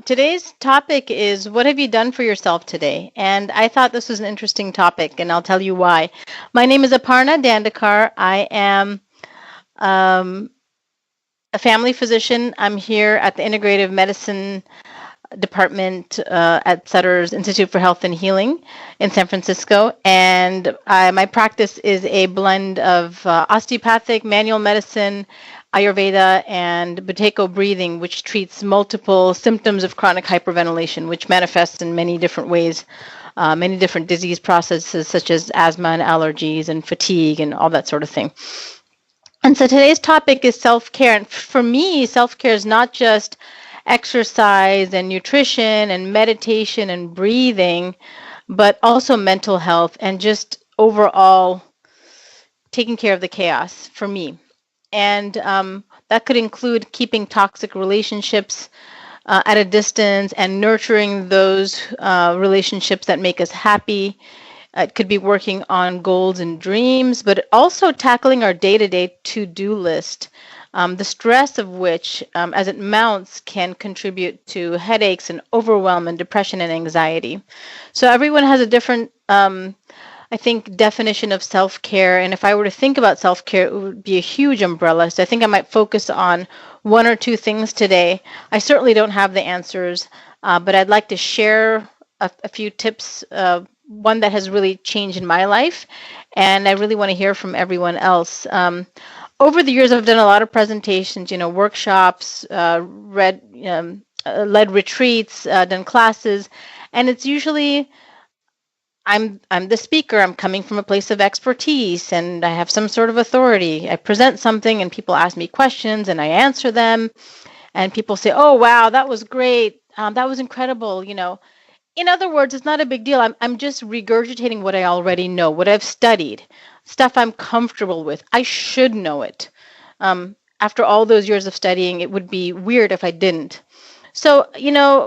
Today's topic is what have you done for yourself today? And I thought this was an interesting topic, and I'll tell you why. My name is Aparna Dandekar. I am um, a family physician. I'm here at the Integrative Medicine Department at Sutter's Institute for Health and Healing in San Francisco. And my practice is a blend of osteopathic, manual medicine, Ayurveda, and Buteyko breathing, which treats multiple symptoms of chronic hyperventilation, which manifests in many different ways, many different disease processes such as asthma and allergies and fatigue and all that sort of thing. And so today's topic is self-care. And for me, self-care is not just exercise and nutrition and meditation and breathing, but also mental health and just overall taking care of the chaos for me. And that could include keeping toxic relationships at a distance and nurturing those relationships that make us happy. It could be working on goals and dreams, but also tackling our day-to-day to-do list, the stress of which, as it mounts, can contribute to headaches and overwhelm and depression and anxiety. So everyone has a different, I think, definition of self-care. And if I were to think about self-care, it would be a huge umbrella. So I think I might focus on one or two things today. I certainly don't have the answers, but I'd like to share a few tips, one that has really changed in my life, and I really want to hear from everyone else. Over the years, I've done a lot of presentations, workshops, led retreats, done classes, and it's usually I'm the speaker. I'm coming from a place of expertise, and I have some sort of authority. I present something, and people ask me questions, and I answer them, and people say, "Oh, wow, that was great. That was incredible." In other words, it's not a big deal. I'm just regurgitating what I already know, what I've studied, stuff I'm comfortable with. I should know it. After all those years of studying, it would be weird if I didn't. So,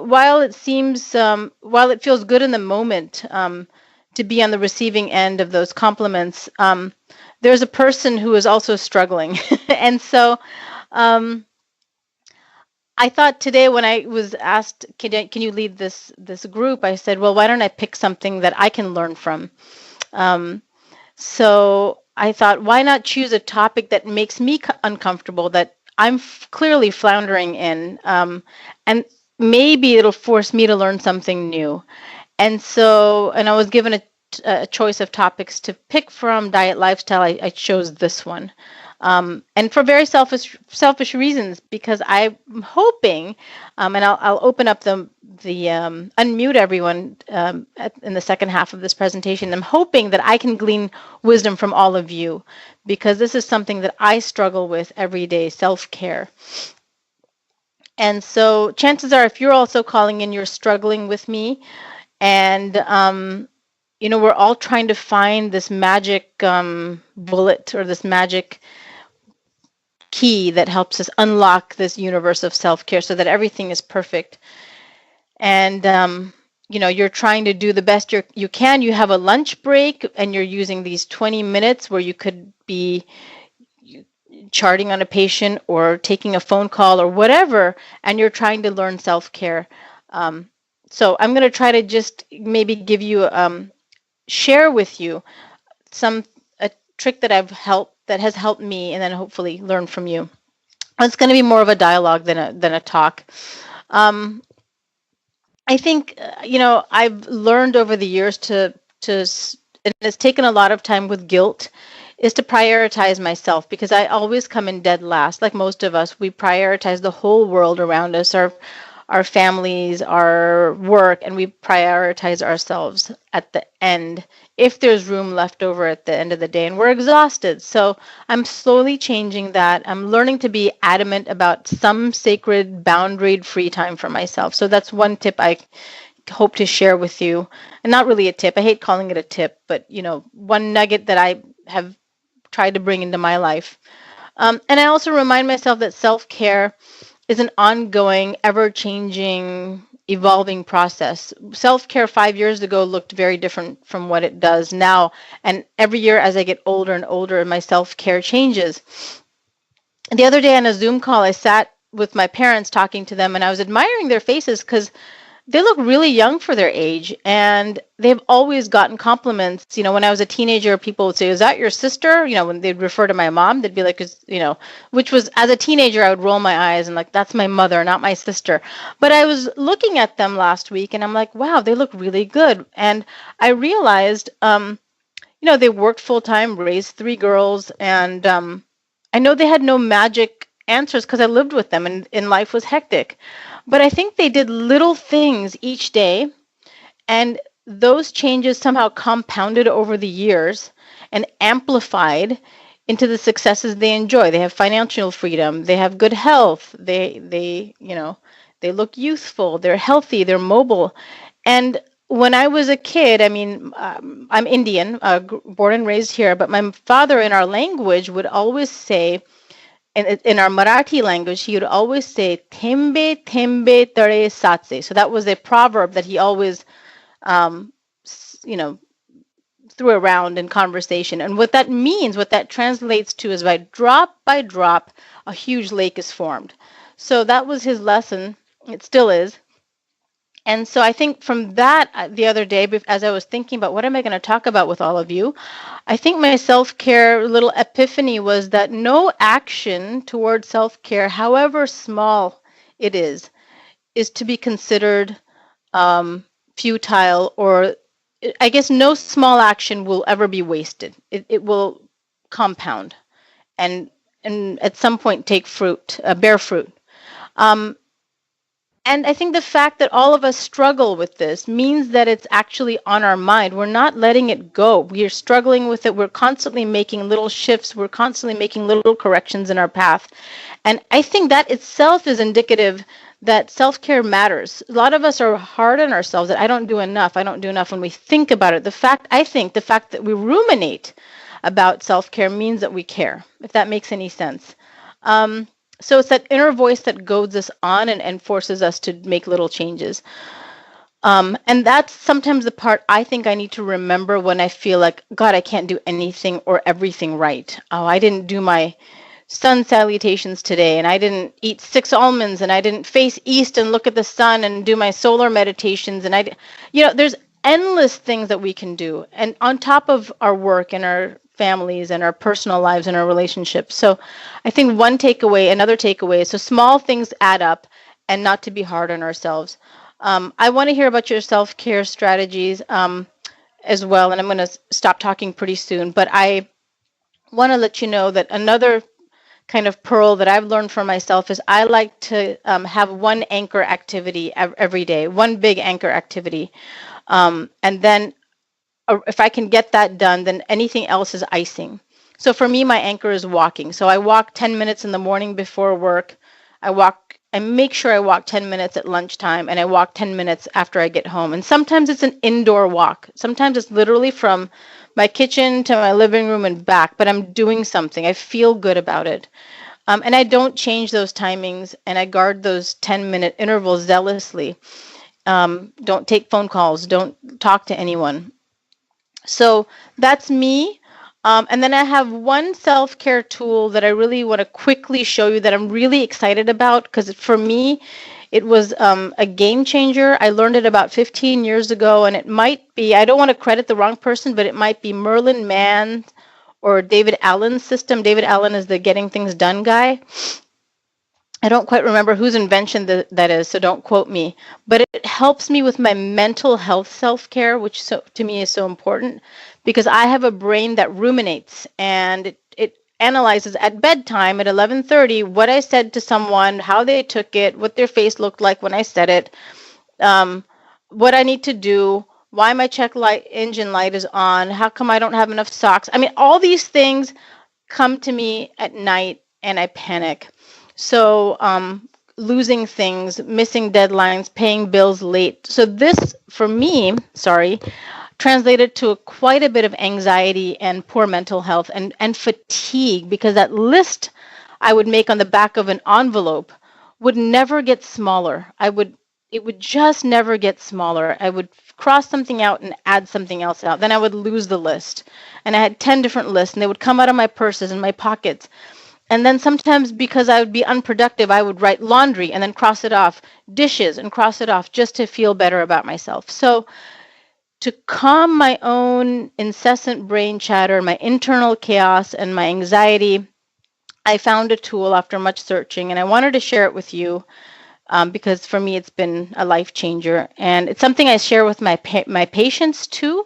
while it feels good in the moment to be on the receiving end of those compliments, there's a person who is also struggling. And so, I thought today when I was asked, can you lead this group? I said, well, why don't I pick something that I can learn from? So I thought, why not choose a topic that makes me uncomfortable, that I'm clearly floundering in, and maybe it'll force me to learn something new. And I was given a choice of topics to pick from, diet, lifestyle. I chose this one. And for very selfish reasons, because I'm hoping, and I'll open up the unmute everyone in the second half of this presentation. I'm hoping that I can glean wisdom from all of you, because this is something that I struggle with every day, self-care. And so chances are, if you're also calling in, you're struggling with me, and we're all trying to find this magic bullet or this magic key that helps us unlock this universe of self-care so that everything is perfect. And you're trying to do the best you can. You have a lunch break, and you're using these 20 minutes where you could be charting on a patient or taking a phone call or whatever, and you're trying to learn self-care. So I'm going to try to just maybe give you share with you a trick that has helped me, and then hopefully learn from you. It's going to be more of a dialogue than a talk. I think I've learned over the years to and it's taken a lot of time with guilt, is to prioritize myself, because I always come in dead last. Like most of us, we prioritize the whole world around us, our families, our work, and we prioritize ourselves at the end, if there's room left over at the end of the day, and we're exhausted. So I'm slowly changing that. I'm learning to be adamant about some sacred, boundaried free time for myself. So that's one tip I hope to share with you. And not really a tip. I hate calling it a tip, but one nugget that I have tried to bring into my life. And I also remind myself that self-care is an ongoing, ever-changing, evolving process. Self-care 5 years ago looked very different from what it does now. And every year as I get older and older, my self-care changes. The other day on a Zoom call, I sat with my parents talking to them, and I was admiring their faces because they look really young for their age, and they've always gotten compliments. When I was a teenager, people would say, "Is that your sister?" When they'd refer to my mom, they'd be like, which was, as a teenager, I would roll my eyes and like, that's my mother, not my sister. But I was looking at them last week and I'm like, wow, they look really good. And I realized, they worked full time, raised three girls, and I know they had no magic answers because I lived with them and life was hectic. But I think they did little things each day, and those changes somehow compounded over the years and amplified into the successes they enjoy. They have financial freedom, they have good health, they look youthful, they're healthy, they're mobile. And when I was a kid, I mean, I'm Indian, born and raised here, but my father in our language would always say, in our Marathi language, he would always say, "Thembe thembe tare satse." So that was a proverb that he always, um, you know, threw around in conversation. And what that means, what that translates to, is by drop, a huge lake is formed. So that was his lesson. It still is. And so I think from that, the other day, as I was thinking about what am I going to talk about with all of you, I think my self-care little epiphany was that no action towards self-care, however small it is to be considered futile, or I guess no small action will ever be wasted. It will compound and at some point take fruit, bear fruit. Um, and I think the fact that all of us struggle with this means that it's actually on our mind. We're not letting it go. We are struggling with it. We're constantly making little shifts. We're constantly making little corrections in our path. And I think that itself is indicative that self-care matters. A lot of us are hard on ourselves, that I don't do enough. I don't do enough. When we think about it, I think the fact that we ruminate about self-care means that we care, if that makes any sense. So it's that inner voice that goads us on and forces us to make little changes. And that's sometimes the part I think I need to remember when I feel like, God, I can't do anything or everything right. Oh, I didn't do my sun salutations today, and I didn't eat 6 almonds, and I didn't face east and look at the sun and do my solar meditations. And there's endless things that we can do. And on top of our work and our families and our personal lives and our relationships. So I think another takeaway is, so small things add up, and not to be hard on ourselves. I want to hear about your self-care strategies as well, and I'm going to stop talking pretty soon, but I want to let you know that another kind of pearl that I've learned for myself is I like to have one anchor activity every day, one big anchor activity. And then if I can get that done, then anything else is icing. So for me, my anchor is walking. So I walk 10 minutes in the morning before work. I make sure I walk 10 minutes at lunchtime, and I walk 10 minutes after I get home. And sometimes it's an indoor walk. Sometimes it's literally from my kitchen to my living room and back, but I'm doing something. I feel good about it. And I don't change those timings, and I guard those 10-minute intervals zealously. Don't take phone calls. Don't talk to anyone. So that's me. And then I have one self-care tool that I really want to quickly show you that I'm really excited about, because for me, it was a game changer. I learned it about 15 years ago, and it might be, I don't want to credit the wrong person, but it might be Merlin Mann or David Allen's system. David Allen is the getting things done guy. I don't quite remember whose invention that is, so don't quote me. But it helps me with my mental health self-care, which to me is so important, because I have a brain that ruminates, and it analyzes at bedtime at 11:30 what I said to someone, how they took it, what their face looked like when I said it, what I need to do, why my check engine light is on, how come I don't have enough socks. I mean, all these things come to me at night, and I panic. So losing things, missing deadlines, paying bills late. So this, for me, translated to quite a bit of anxiety and poor mental health and fatigue, because that list I would make on the back of an envelope would never get smaller. It would just never get smaller. I would cross something out and add something else out. Then I would lose the list. And I had 10 different lists, and they would come out of my purses and my pockets. And then sometimes, because I would be unproductive, I would write laundry and then cross it off, dishes and cross it off, just to feel better about myself. So to calm my own incessant brain chatter, my internal chaos, and my anxiety, I found a tool after much searching, and I wanted to share it with you, because for me it's been a life changer, and it's something I share with my patients too.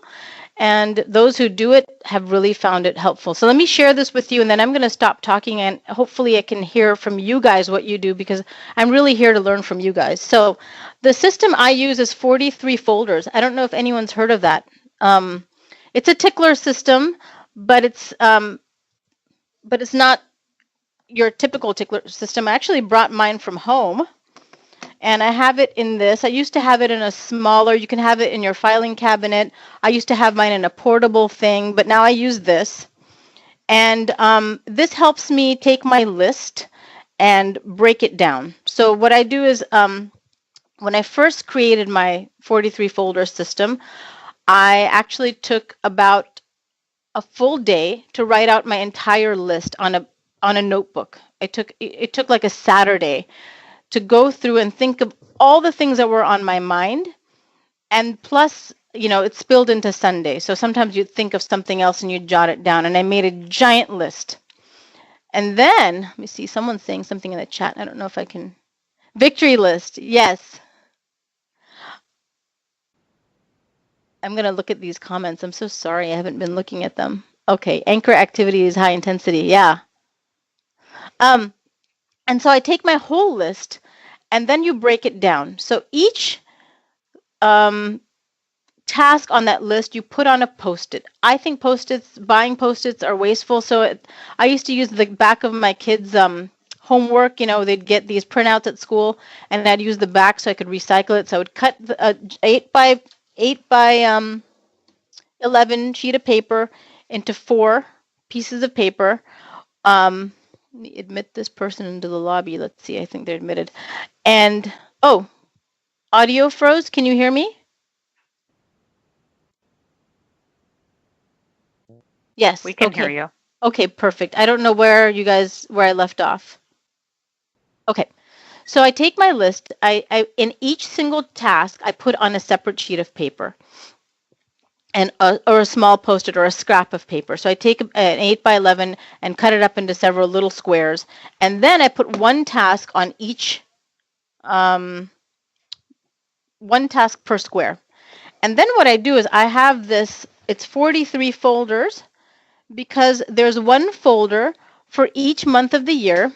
And those who do it have really found it helpful. So let me share this with you, and then I'm going to stop talking, and hopefully I can hear from you guys what you do, because I'm really here to learn from you guys. So the system I use is 43 folders. I don't know if anyone's heard of that. It's a tickler system, but it's not your typical tickler system. I actually brought mine from home, and I have it in this. I used to have it in a smaller, you can have it in your filing cabinet. I used to have mine in a portable thing, but now I use this. And this helps me take my list and break it down. So what I do is, when I first created my 43 folder system, I actually took about a full day to write out my entire list on a notebook. It took like a Saturday to go through and think of all the things that were on my mind. And plus, it spilled into Sunday. So sometimes you'd think of something else and you'd jot it down. And I made a giant list. And then, let me see, someone's saying something in the chat. I don't know if I can. Victory list. Yes. I'm going to look at these comments. I'm so sorry. I haven't been looking at them. Okay. Anchor activity is high intensity. Yeah. And so I take my whole list, and then you break it down. So each task on that list you put on a post-it. I think buying post-its are wasteful. So I used to use the back of my kids' homework. They'd get these printouts at school, and I'd use the back so I could recycle it. So I would cut the 8 by 11 sheet of paper into 4 pieces of paper. Let me admit this person into the lobby. Let's see. I think they're admitted. And, audio froze. Can you hear me? Yes. We can hear you. Okay, perfect. I don't know where I left off. Okay. So I take my list. I in each single task, I put on a separate sheet of paper, or a small post-it or a scrap of paper. So I take an 8 by 11 and cut it up into several little squares. And then I put one task on each, one task per square. And then what I do is I have this, it's 43 folders, because there's one folder for each month of the year.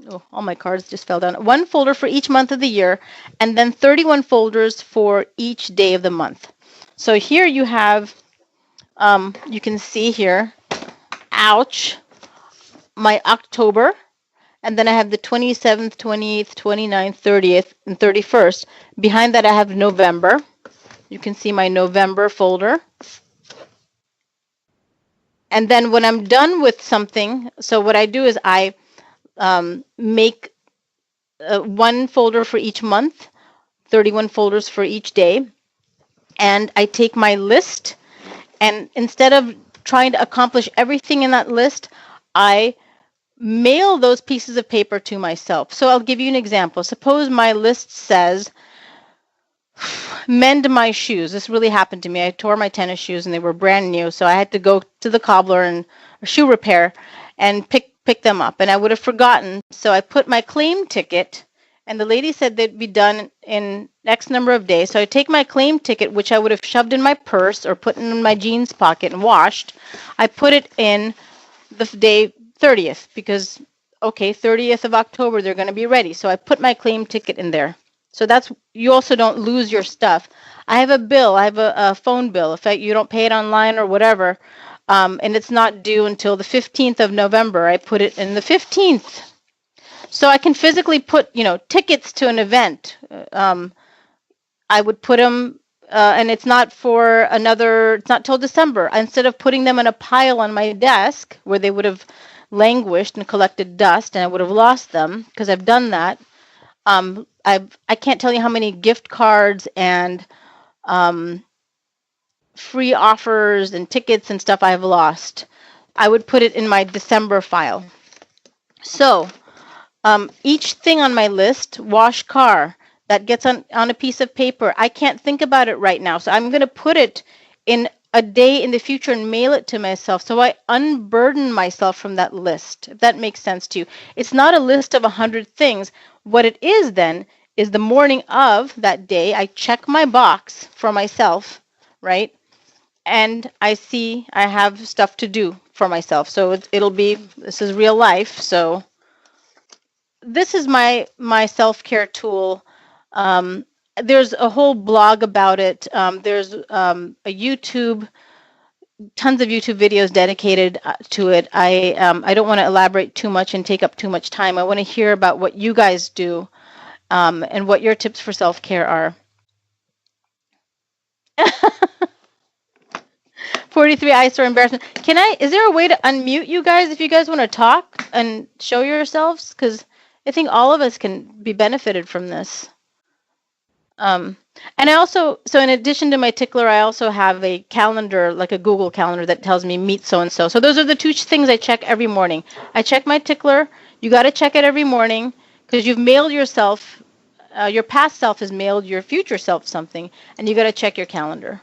Oh, all my cards just fell down. One folder for each month of the year, and then 31 folders for each day of the month. So here you have, you can see here, ouch, my October, and then I have the 27th, 28th, 29th, 30th, and 31st. Behind that I have November. You can see my November folder. And then when I'm done with something, so what I do is I make one folder for each month, 31 folders for each day. And I take my list, and instead of trying to accomplish everything in that list, I mail those pieces of paper to myself. So I'll give you an example. Suppose my list says, mend my shoes. This really happened to me. I tore my tennis shoes and they were brand new, so I had to go to the cobbler and shoe repair and pick them up, and I would have forgotten. So I put my claim ticket, and the lady said they'd be done in X number of days. So I take my claim ticket, which I would have shoved in my purse or put in my jeans pocket and washed. I put it in the day 30th, because, 30th of October, they're going to be ready. So I put my claim ticket in there. So you also don't lose your stuff. I have a bill. I have a phone bill. If you don't pay it online or whatever, and it's not due until the 15th of November, I put it in the 15th. So I can physically put, tickets to an event. I would put them, and it's not till December. Instead of putting them in a pile on my desk where they would have languished and collected dust and I would have lost them, because I've done that. I can't tell you how many gift cards and free offers and tickets and stuff I've lost. I would put it in my December file. So each thing on my list, wash car, that gets on a piece of paper. I can't think about it right now. So I'm going to put it in a day in the future and mail it to myself. So I unburden myself from that list, if that makes sense to you. It's not a list of 100 things. What it is then is the morning of that day, I check my box for myself, right? And I see I have stuff to do for myself. So it'll be, this is real life. So this is my self-care tool. There's a whole blog about it. There's a YouTube, tons of YouTube videos dedicated to it. I don't want to elaborate too much and take up too much time. I want to hear about what you guys do, and what your tips for self-care are. 43 eyesore embarrassment. Is there a way to unmute you guys if you guys want to talk and show yourselves? Because I think all of us can be benefited from this. Um, and I also, so in addition to my tickler, I also have a calendar, like a Google calendar, that tells me meet so and so. So those are the two things I check every morning. I check my tickler. You got to check it every morning because you've mailed yourself, your past self has mailed your future self something, and you got to check your calendar.